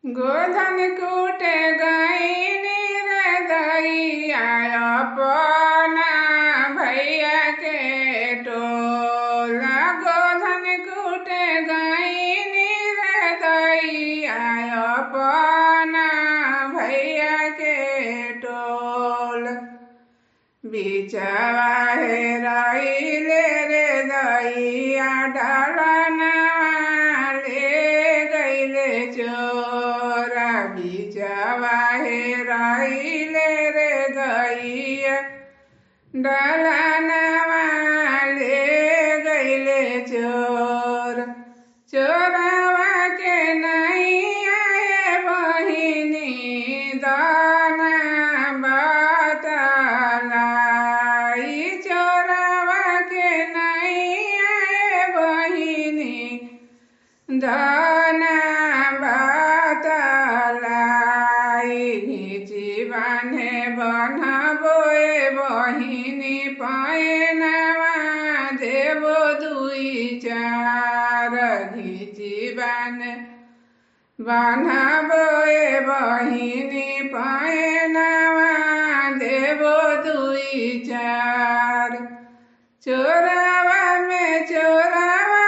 गोधन कूटे गईनी रे दैया अपना भैया के टोला। गोधन कूटे गईनी रे दैया अपना भैया के टोल। बिचवा हेराइले रे दैया ढलना ले गईले चोरा। बिचवा हेराइले रे दैया ढलना ले गईले चोर। चोरवा के नहीं आए बहिनी दाना बतलाई। चोरवा के नहीं आए बहिनी दाना बतलाई। घिची बान्हे बनबोए बहिनी पैनवा देबो दुई चार। घिची बनबोए बहिनी पैनवा देबो दुई चार। चोरवा में चोरवा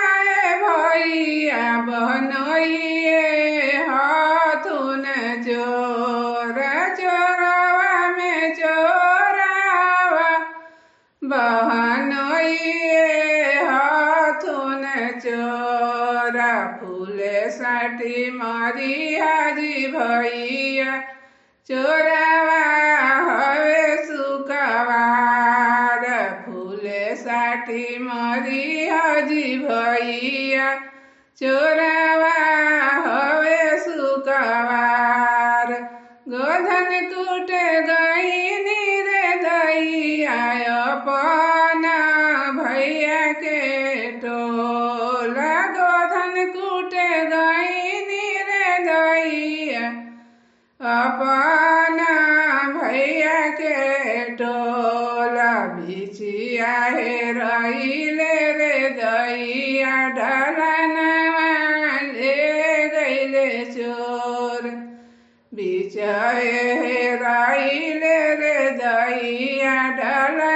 भैया बनइए हथुन चोर। चोरवा में चोरवा बहनइए हथुन चोर। फूले साठी मरियाजी भैया चोरवा हवे सुकवार। फूले साठी मरियाजी भैया चोरवा हवे सुकवार। गोधन कूटे गईनी रे दैया अपना भैया के टोला। गोधन कूटे गईनी रे दैया अपना भैया के टोला। बिचिया हेराइले रे दैया ढलना ले गईले चोर। बिचवे हेराइले रे दैया ढलना